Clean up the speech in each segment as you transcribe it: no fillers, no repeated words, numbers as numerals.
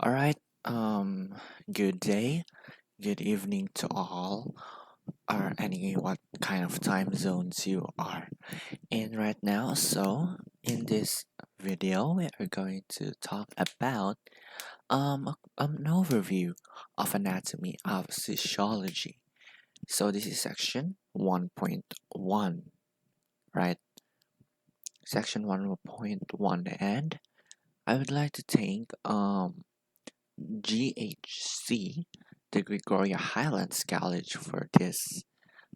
All right. Good day, good evening to all, or any what kind of time zones you are in right now. So, in this video, we are going to talk about an overview of anatomy of physiology. So this is section 1.1, right? Section 1.1, and I would like to thank GHC, the Gregoria Highlands College, for this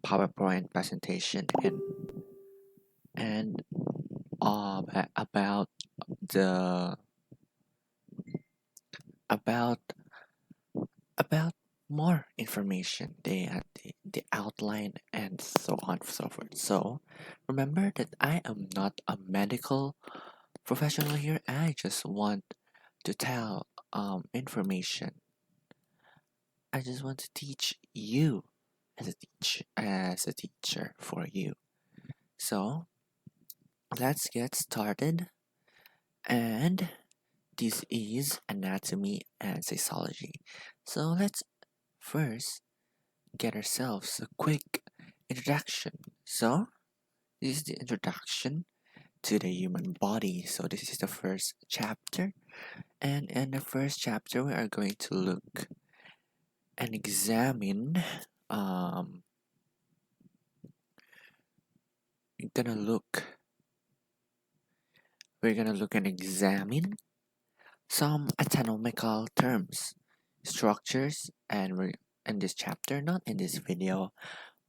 PowerPoint presentation and about the about about more information. They had the outline and so on and so forth. So remember that I am not a medical professional here. I just want to tell information. I just want to teach you as a teacher for you. So let's get started. And this is anatomy and psychology. So let's first get ourselves a quick introduction. So this is the introduction to the human body. So this is the first chapter. And in the first chapter we are going to look and examine we're gonna look we're gonna look and examine some anatomical terms, structures, and we're in this chapter, not in this video,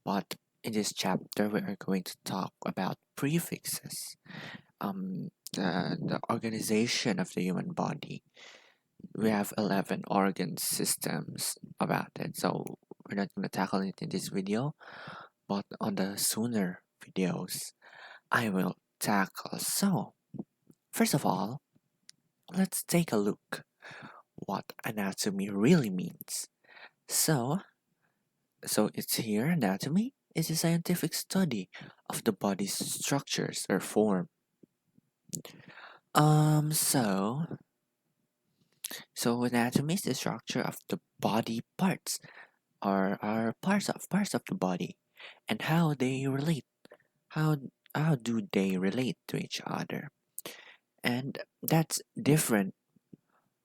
but in this chapter, we are going to talk about prefixes, the organization of the human body. We have 11 organ systems about it, so we're not going to tackle it in this video, but on the sooner videos, I will tackle. So, first of all, let's take a look what anatomy really means. So, it's here. Anatomy is a scientific study of the body's structures or form. Um, so, anatomy is the structure of the body parts, or are parts of the body, and how they relate. How how do they relate to each other? And that's different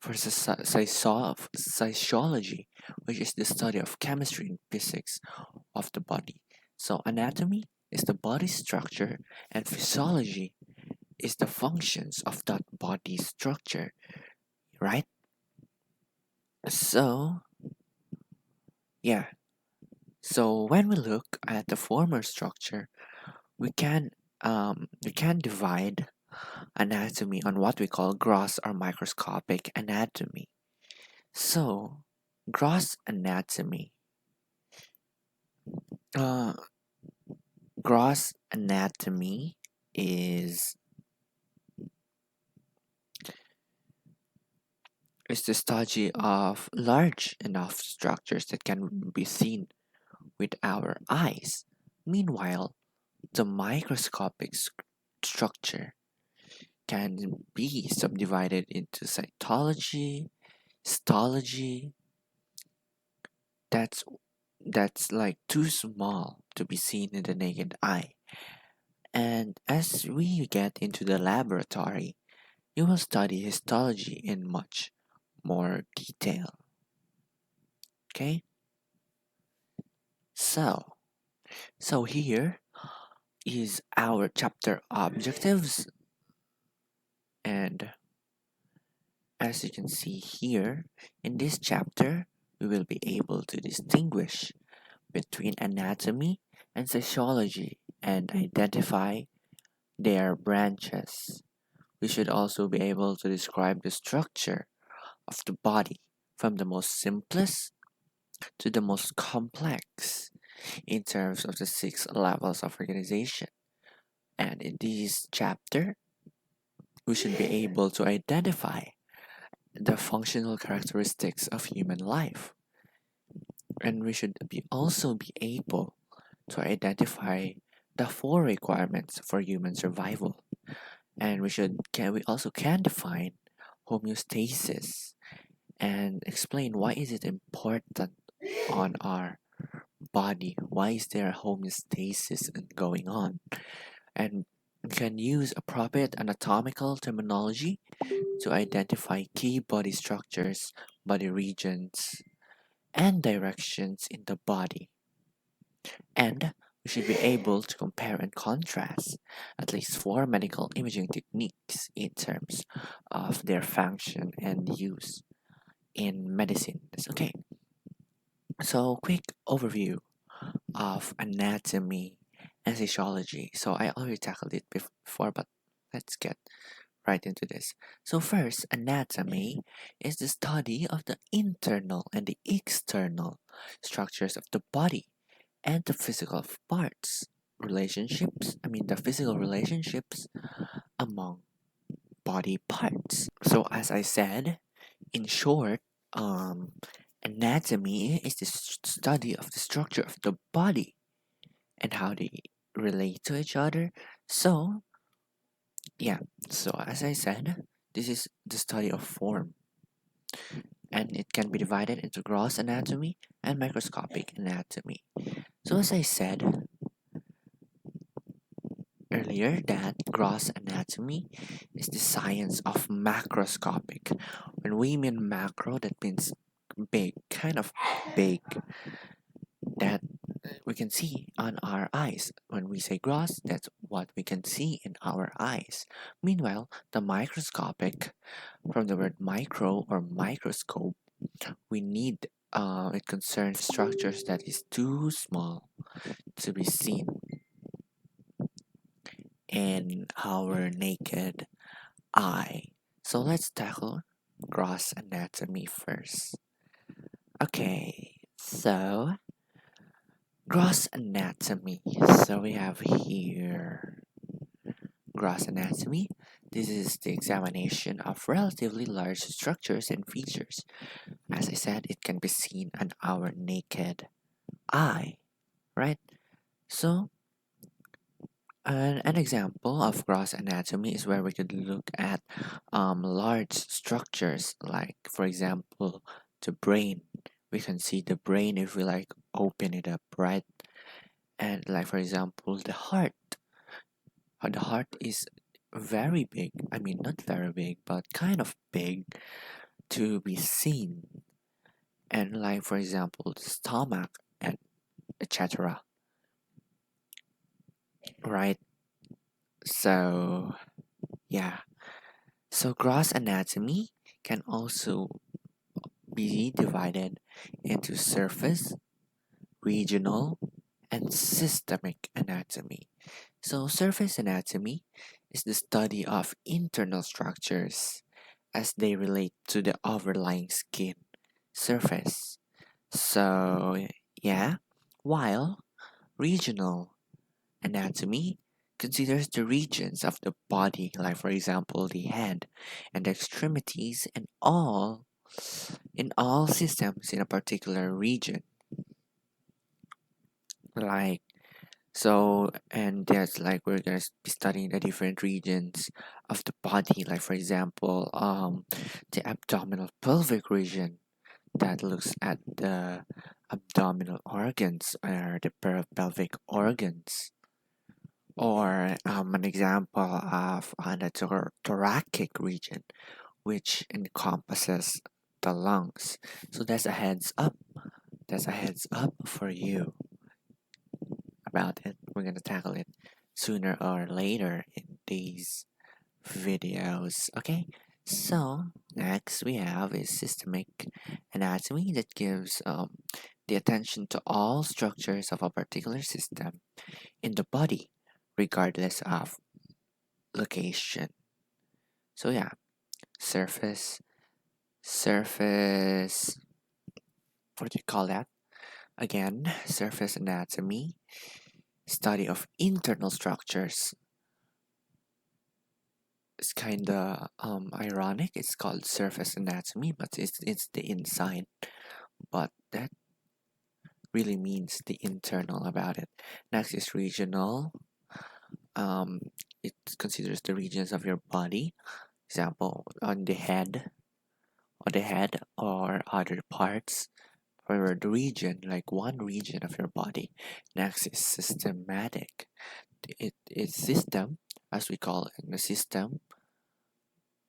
for psychology, which is the study of chemistry and physics of the body. So, anatomy is the body structure, and physiology is the functions of that body structure, right? So, yeah. So, when we look at the former structure, we can divide anatomy on what we call gross or microscopic anatomy. So, gross anatomy. Uh, gross anatomy is the study of large enough structures that can be seen with our eyes. Meanwhile, the microscopic structure can be subdivided into cytology, histology. That's like too small to be seen in the naked eye. And as we get into the laboratory, you will study histology in much more detail. Okay? So, here is our chapter objectives, and as you can see here in this chapter, we will be able to distinguish between anatomy and psychology and identify their branches. We should also be able to describe the structure of the body from the most simplest to the most complex in terms of the 6 levels of organization. And in this chapter, we should be able to identify the functional characteristics of human life. And we should also be able to identify the 4 requirements for human survival. And we also can define homeostasis and explain why is it important on our body, why is there homeostasis going on, and can use appropriate anatomical terminology to identify key body structures, body regions, and directions in the body. And we should be able to compare and contrast at least four medical imaging techniques in terms of their function and use in medicine. Okay, so quick overview of anatomy and physiology. So I already tackled it before, but let's get right into this. So first, anatomy is the study of the internal and the external structures of the body and the physical parts. The physical relationships among body parts. So as I said, in short, um, anatomy is the study of the structure of the body and how they relate to each other. So, yeah, so as I said, this is the study of form, and it can be divided into gross anatomy and microscopic anatomy. So, as I said earlier, that gross anatomy is the science of macroscopic. When we mean macro, that means big, kind of big, that we can see on our eyes. When we say gross, that's what we can see in our eyes. Meanwhile, the microscopic, from the word micro or microscope, we need it concerns structures that is too small to be seen in our naked eye. So let's tackle gross anatomy first. Okay, so gross anatomy. So we have here gross anatomy. This is the examination of relatively large structures and features. As I said, it can be seen on our naked eye, right? So, an example of gross anatomy is where we could look at large structures, like, for example, the brain. We can see the brain if we like open it up, right? And, like, for example, the heart. The heart is very big. I mean, not very big, but kind of big to be seen. And, like, for example, the stomach and etc. Right? So, yeah. So, gross anatomy can also be divided into surface, regional, and systemic anatomy. So, surface anatomy is the study of internal structures as they relate to the overlying skin surface. So, yeah, while regional anatomy considers the regions of the body, like for example the head and the extremities, and all in all systems in a particular region. Like so, and there's like we're gonna be studying the different regions of the body, like for example, the abdominal pelvic region that looks at the abdominal organs or the pelvic organs, or an example of the thoracic region, which encompasses the lungs. So that's a heads up. That's a heads up for you about it. We're gonna tackle it sooner or later in these videos. Okay. So next we have is systemic anatomy that gives the attention to all structures of a particular system in the body, regardless of location. So yeah, surface, surface, what do you call that? Again, surface anatomy, study of internal structures. It's kind of ironic. It's called surface anatomy, but it's the inside. But that really means the internal about it. Next is regional. Um, it considers the regions of your body. Example, on the head on the head or other parts or the region, like one region of your body. Next is systematic. It is system, as we call it, the system,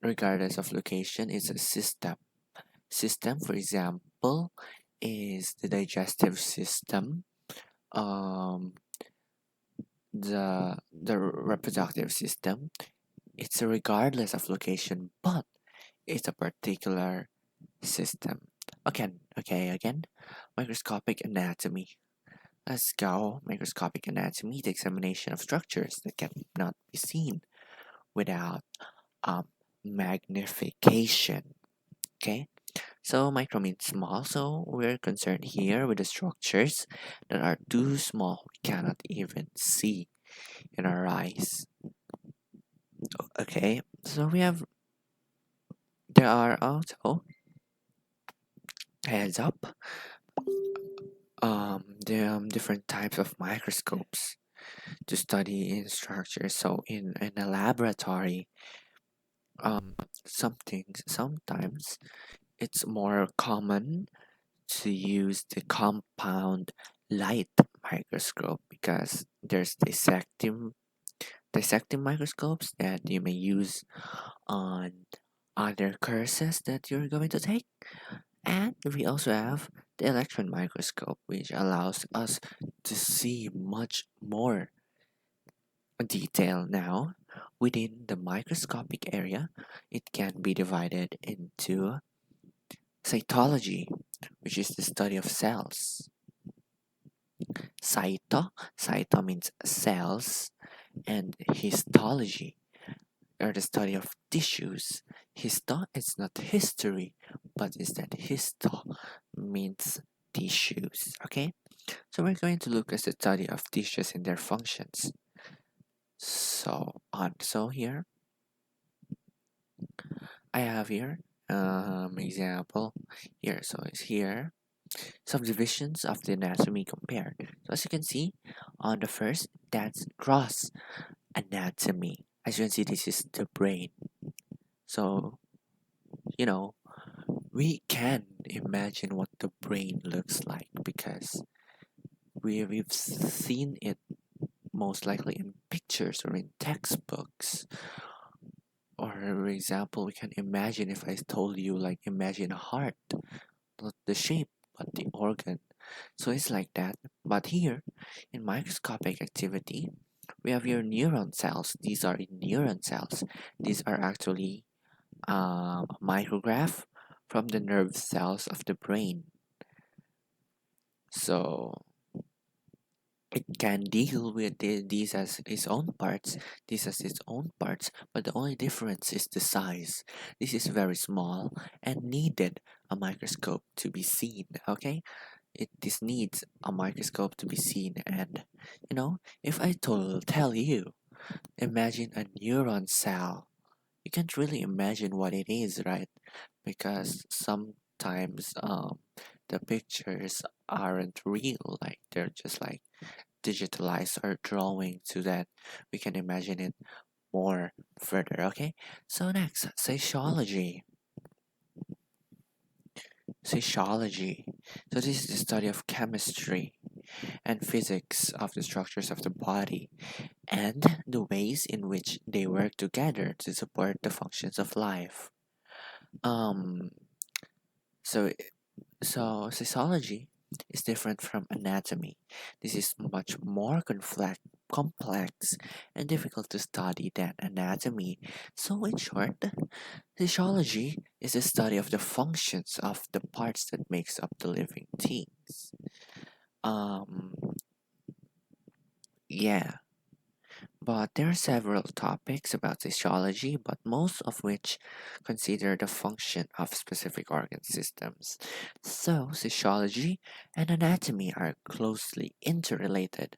regardless of location, is a system. System, for example, is the digestive system, um, the reproductive system. It's regardless of location, but it's a particular system. Again, microscopic anatomy. Let's go. Microscopic anatomy, the examination of structures that cannot be seen without um, magnification. Okay, so micro means small, so we're concerned here with the structures that are too small, we cannot even see in our eyes. Okay, so there are also, heads up, different types of microscopes to study in structures. So in a laboratory, sometimes it's more common to use the compound light microscope because there's dissecting microscopes that you may use on other courses that you're going to take. And we also have the electron microscope, which allows us to see much more detail. Now, within the microscopic area, it can be divided into cytology, which is the study of cells. Cyto means cells, and histology, or the study of tissues. Histo, it's not history, but is that histo means tissues. Okay, so we're going to look at the study of tissues and their functions. So here I have here example here. So it's here subdivisions of the anatomy compared. So as you can see, on the first, that's gross anatomy. As you can see, this is the brain. So you know, we can imagine what the brain looks like because we've seen it most likely in pictures or in textbooks. Or for example, we can imagine, if I told you, like, imagine a heart, not the shape but the organ. So it's like that. But here in microscopic activity, we have your neuron cells. These are neuron cells. These are actually a micrograph from the nerve cells of the brain. So it can deal with these as its own parts, this as its own parts, but the only difference is the size. This is very small and needed a microscope to be seen. Okay, this needs a microscope to be seen. And if I tell you, imagine a neuron cell, you can't really imagine what it is, right? Because sometimes the pictures aren't real, like they're just like digitalized or drawing, so that we can imagine it more further. Okay, so next, psychology. So this is the study of chemistry and physics of the structures of the body and the ways in which they work together to support the functions of life. um so So, psychology is different from anatomy. This is much more complex and difficult to study than anatomy. So, in short, physiology is the study of the functions of the parts that makes up the living things. Um, yeah. But there are several topics about physiology, but most of which consider the function of specific organ systems. So, physiology and anatomy are closely interrelated,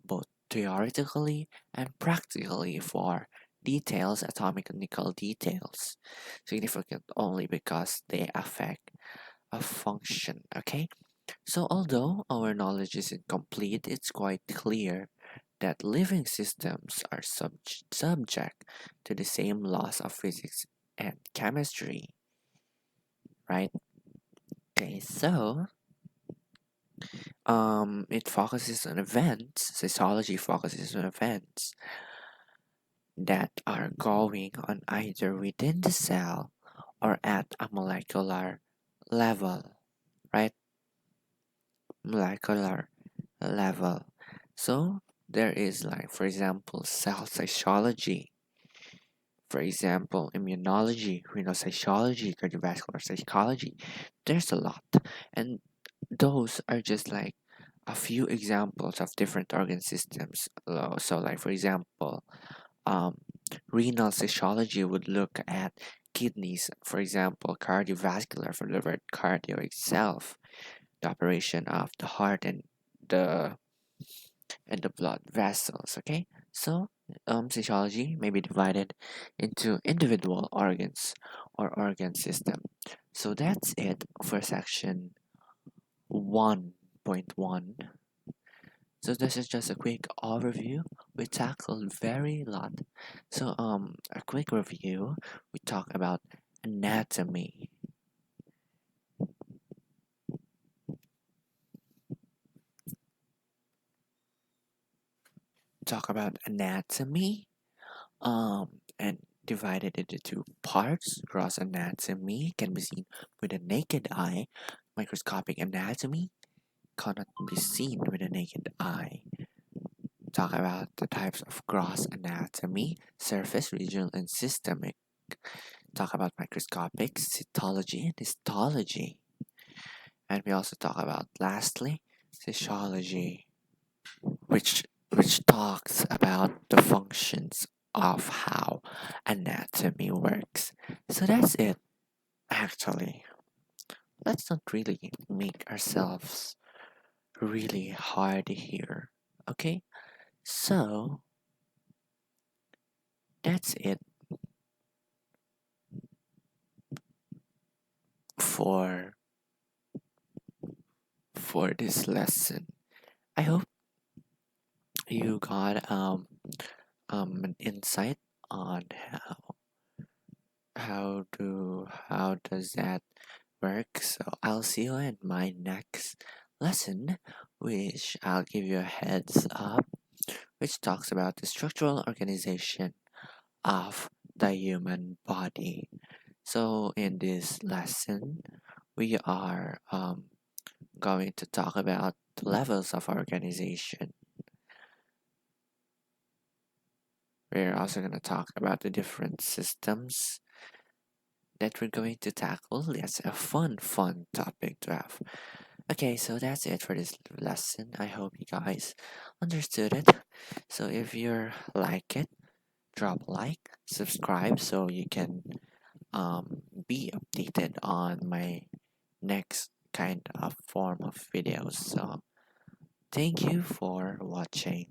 both theoretically and practically for details, atomical details, significant only because they affect a function, okay? So, although our knowledge is incomplete, it's quite clear that living systems are subject to the same laws of physics and chemistry, right? Okay, so it focuses on events. Psychology focuses on events that are going on either within the cell or at a molecular level, right? Molecular level. So there is, like, for example, cell psychology, for example, immunology, renal psychology, cardiovascular psychology. There's a lot, and those are just like a few examples of different organ systems. So, like, for example, um, renal physiology would look at kidneys, for example, cardiovascular for the word cardio itself, the operation of the heart the and the blood vessels. Okay, so physiology may be divided into individual organs or organ system. So that's it for section 1.1. So this is just a quick overview. We tackled very lot. So a quick review. We talk about anatomy. Talk about anatomy. And divided into two parts. Gross anatomy can be seen with the naked eye. Microscopic anatomy cannot be seen with the naked eye. Talk about the types of gross anatomy, surface, regional, and systemic. Talk about microscopic, cytology, and histology. And we also talk about, lastly, physiology, which talks about the functions of how anatomy works. So that's it, actually. Let's not really make ourselves really hard here. Okay? So that's it for this lesson. I hope you got an insight on how does that work. So I'll see you in my next lesson, which I'll give you a heads up, which talks about the structural organization of the human body. So in this lesson, we are going to talk about the levels of organization. We're also going to talk about the different systems that we're going to tackle. That's a fun topic to have. Okay, so that's it for this lesson. I hope you guys understood it. So if you like it, drop a like, subscribe so you can be updated on my next kind of form of videos. So thank you for watching.